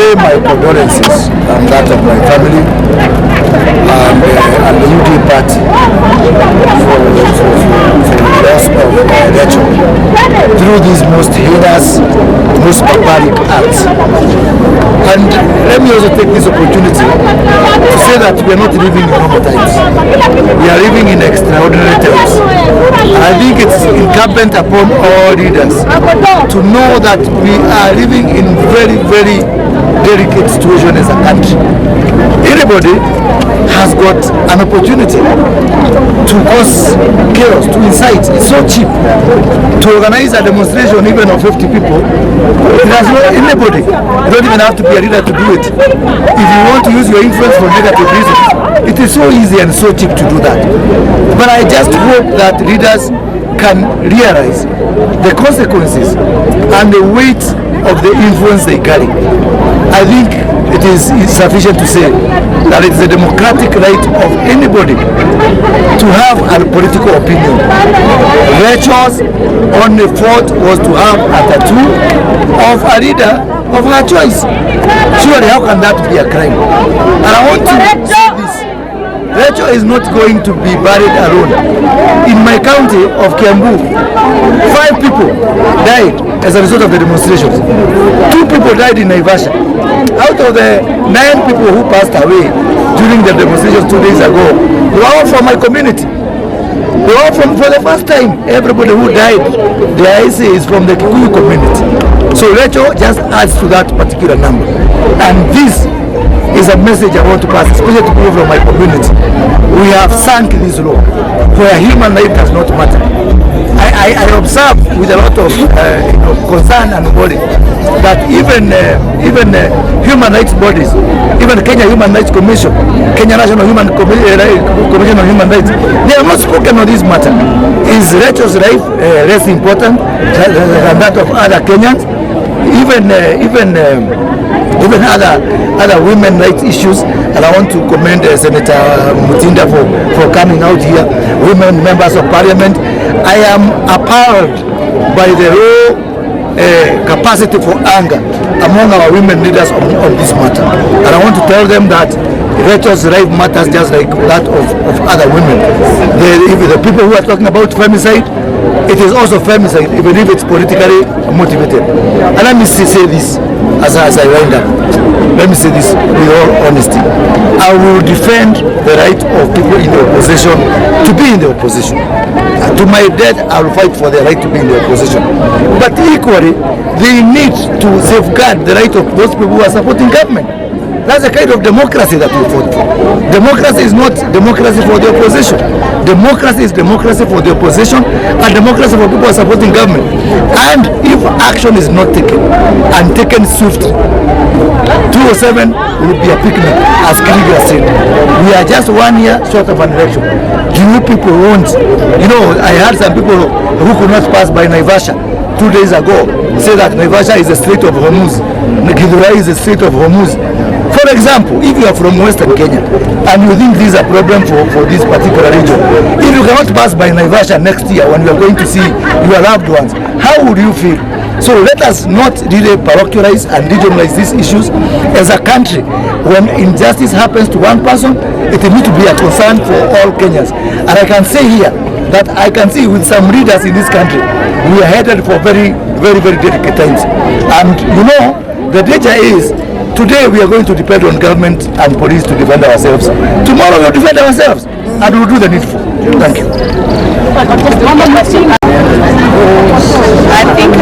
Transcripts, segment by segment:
convey my condolences and that of my family and the UD party for the loss of Rachel through these most heinous, most barbaric acts. And let me also take this opportunity to say that we are not living in normal times. We are living in extraordinary times. And I think it's incumbent upon all leaders to know that we are living in very, very delicate situation as a country. Anybody has got an opportunity to cause chaos, to incite. It's so cheap to organize a demonstration even of 50 people. It has no anybody. You don't even have to be a leader to do it. If you want to use your influence for negative reasons, it is so easy and so cheap to do that. But I just hope that leaders can realize the consequences and the weight of the influence they carry. I think it is sufficient to say that it is a democratic right of anybody to have a political opinion. Rachel's only fault was to have a tattoo of a leader of her choice. Surely how can that be a crime? And I want to say this. Rachel is not going to be buried alone. In my county of Kiambu, 5 people died as a result of the demonstrations. 2 people died in Naivasha. Out of the 9 people who passed away during the demonstrations 2 days ago, they were all from my community. They were all for the first time. Everybody who died, the IC is from the Kikuyu community. So Rachel just adds to that particular number. And this is a message I want to pass, especially to people from my community. We have sunk this law where human life does not matter. I observe with a lot of concern and worry that even human rights bodies, even Kenya Human Rights Commission, Kenya National Commission on Human Rights, they have not spoken on this matter. Is Rachel's life less important than that of other Kenyans? Even other women rights issues, and I want to commend Senator Mutinda for coming out here, women members of parliament. I am appalled by the raw capacity for anger among our women leaders on this matter. And I want to tell them that Rachel's life matters just like that of other women. The people who are talking about femicide, it is also femicide, even if it's politically motivated. And let me say this as I wind up. Let me say this with all honesty. I will defend the right of people in the opposition to be in the opposition. And to my death, I will fight for the right to be in the opposition. But equally, they need to safeguard the right of those people who are supporting government. That's the kind of democracy that we fought for. Democracy is not democracy for the opposition. Democracy is democracy for the opposition and democracy for people who are supporting government. And if action is not taken and taken swiftly, 207 will be a picnic, as Kuria said. We are just 1 year short of an election. Do you people want, I heard some people who could not pass by Naivasha 2 days ago say that Naivasha is the Strait of Hormuz, Githurai is the Strait of Hormuz. For example, if you are from Western Kenya and you think this is a problem for this particular region, if you cannot pass by Naivasha next year when you are going to see your loved ones, how would you feel? So let us not really parochialize and regionalize these issues as a country. When injustice happens to one person, it needs to be a concern for all Kenyans. And I can say here that I can see with some leaders in this country, we are headed for very, very, very delicate times. And the danger is, today we are going to depend on government and police to defend ourselves. Tomorrow we will defend ourselves and we will do the needful. Thank you. I think,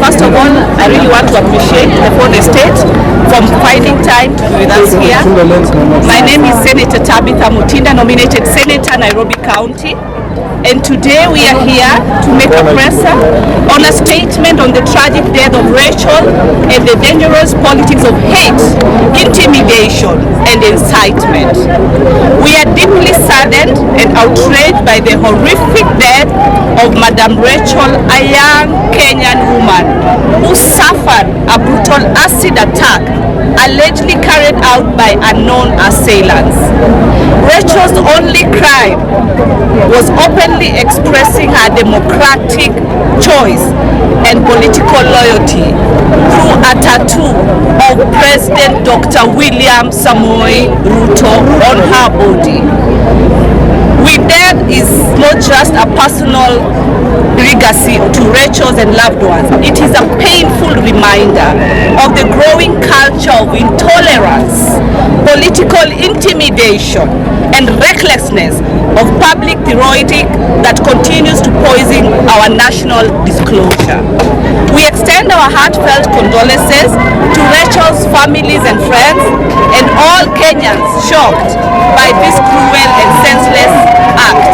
first of all, I really want to appreciate the Foreign State for finding time to be with us here. My name is Senator Tabitha Mutinda, nominated Senator, Nairobi County. And today we are here to make a presser on a statement on the tragic death of Rachel and the dangerous politics of hate, intimidation, and incitement. We are deeply saddened and outraged by the horrific death of Madam Rachel, a young Kenyan woman who suffered a brutal acid attack allegedly carried out by unknown assailants. Rachel's only crime was openly openly expressing her democratic choice and political loyalty through a tattoo of President Dr. William Samoei Ruto on her body. With that is not just a personal legacy to Rachel's and loved ones. It is a painful reminder of the growing culture of intolerance, political intimidation, and recklessness of public rhetoric that continues to poison our national disclosure. We extend our heartfelt condolences to Rachel's families and friends and all Kenyans shocked by this cruel and senseless act.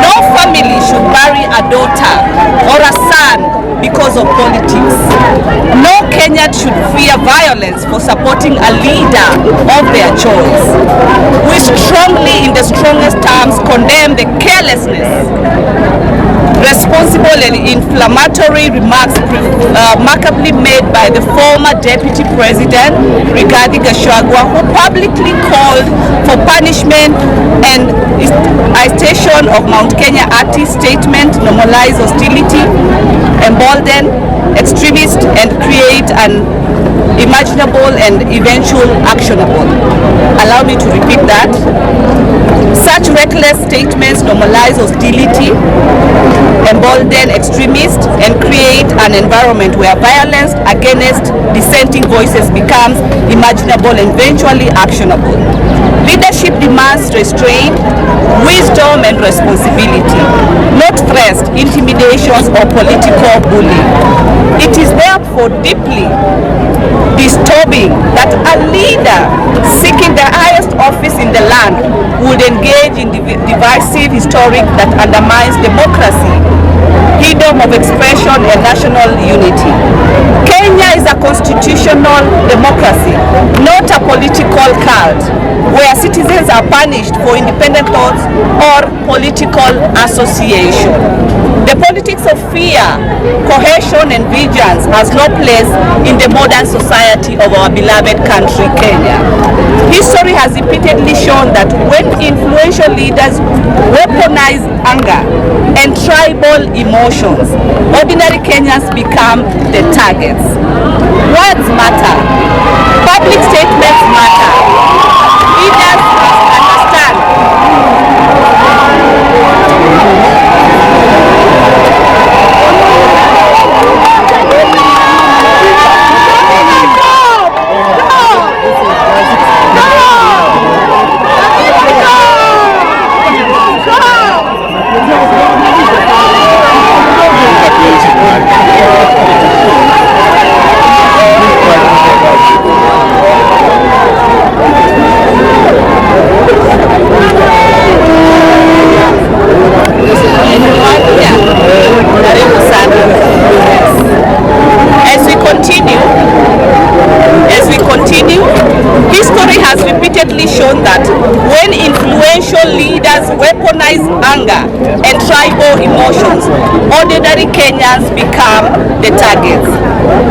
No family should bury a daughter or a son because of politics. No Kenyan should fear violence for supporting a leader of their choice. We strongly, in the strongest terms, condemn the carelessness, responsible and inflammatory remarks remarkably made by the former Deputy President regarding Gachagua, who publicly called for punishment and citation of Mount Kenya artist statement, normalize hostility, embolden extremists, and create an imaginable and eventual actionable. Allow me to repeat that. Such reckless statements normalize hostility, embolden extremists, and create an environment where violence against dissenting voices becomes imaginable and eventually actionable. Leadership demands restraint, wisdom, and responsibility, not threats, intimidations, or political bullying. It is therefore deeply disturbing that a leader seeking the highest office in the land would engage in divisive rhetoric that undermines democracy, freedom of expression, and national unity. Kenya is a constitutional democracy, not a political cult where citizens are punished for independent thoughts or political association. The politics of fear, cohesion, and vengeance has no place in the modern society of our beloved country, Kenya. History has repeatedly shown that when influential leaders weaponize anger and tribal emotions, ordinary Kenyans become the targets. Words matter. Public statements matter. Leaders must understand. History has repeatedly shown that when influential leaders weaponize anger and tribal emotions, ordinary Kenyans become the targets.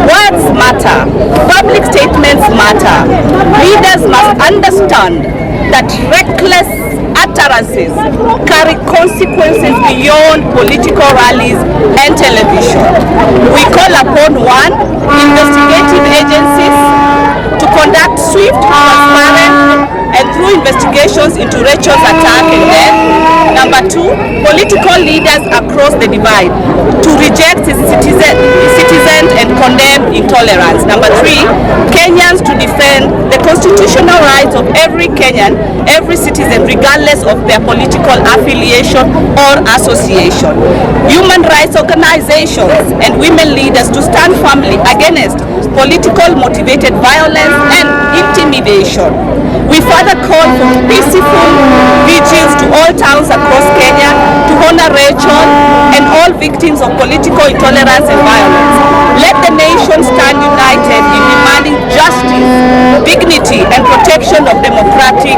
Words matter. Public statements matter. Leaders must understand that reckless utterances carry consequences beyond political rallies and television. We call upon one, investigative agencies to conduct swift, transparent, and through investigations into Rachel's attack and death. Number two, political leaders across the divide to reject citizens and condemn intolerance. Number three, Kenyans to defend the constitutional rights of every Kenyan, every citizen, regardless of their political affiliation or association. Human rights organizations and women leaders to stand firmly against political motivated violence and intimidation. We further call for peaceful vigils to all towns across Kenya to honor Rachel and all victims of political intolerance and violence. Let the nation stand united in demanding justice, dignity and protection of democratic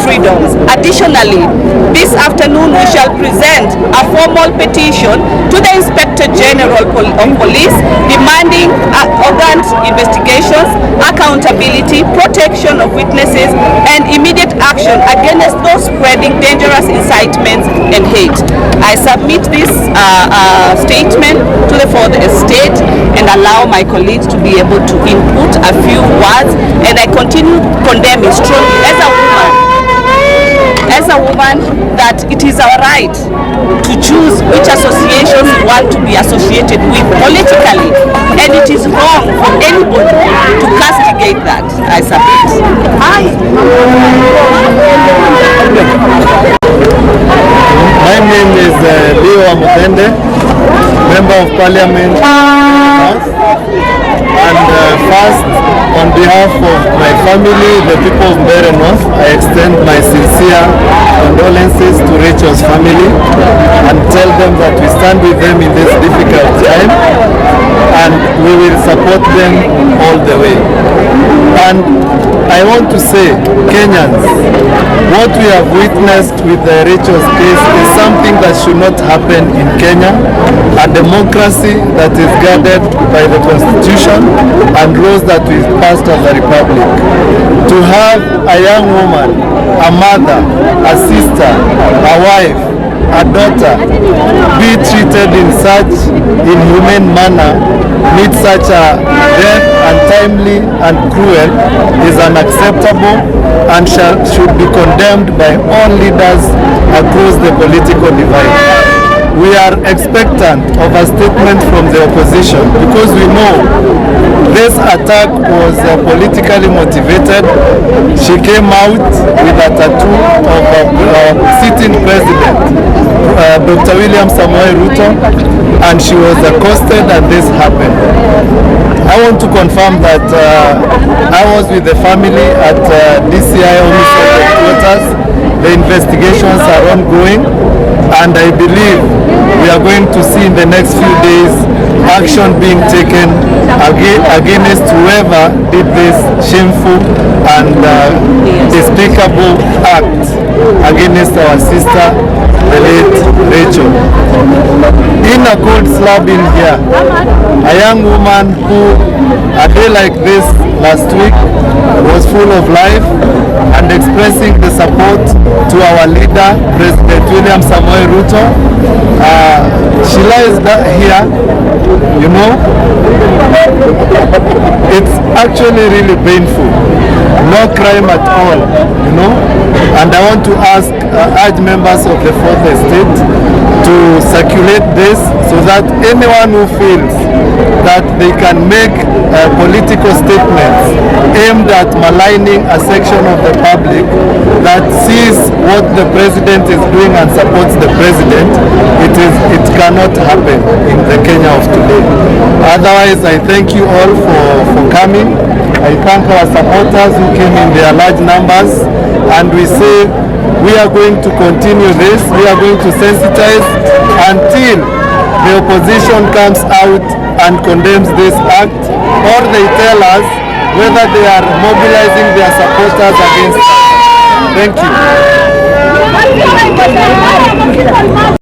freedoms. Additionally, this afternoon we shall present a formal petition to the Inspector General of Police demanding organs investigations, accountability, protection of witnesses, and immediate action against those spreading dangerous incitements and hate. I submit this statement to the fourth estate and allow my colleagues to be able to input a few words, and I continue condemning strongly as a woman that it is our right to choose which associations we want to be associated with politically, and it is wrong for anybody to castigate that. I submit. My name is Leo Amutende, Member of Parliament, and first, on behalf of my family, the people of Mbeere North, I extend my sincere condolences to Rachel's family and tell them that we stand with them in this difficult time and we will support them all the way. And I want to say, Kenyans, what we have witnessed with the Rachel's case is something that should not happen in Kenya. A democracy that is guarded by the Constitution and laws that we passed as a republic. To have a young woman, a mother, a sister, a wife, a daughter be treated in such inhumane manner, meet such a death, untimely and cruel, is unacceptable and should be condemned by all leaders across the political divide. We are expectant of a statement from the opposition because we know this attack was politically motivated. She came out with a tattoo of a sitting president, Dr. William Samoei Ruto, and she was accosted and this happened. I want to confirm that I was with the family at DCI homicide headquarters. The investigations are ongoing, and I believe we are going to see in the next few days action being taken against whoever did this shameful and despicable act against our sister, the late Rachel. In a cold slab in here, a young woman who a day like this last week was full of life and expressing the support to our leader, President William Samoei Ruto. She lies here, you know. It's actually really painful. No crime at all, you know. And I want to urge members of the fourth estate to circulate this so that anyone who feels that they can make political statements aimed at maligning a section of the public that sees what the president is doing and supports the president, it cannot happen in the Kenya of today. Otherwise, I thank you all for coming. I thank our supporters who came in their large numbers, and we say we are going to continue this. We are going to sensitize until the opposition comes out and condemns this act, or they tell us whether they are mobilizing their supporters against us. Thank you.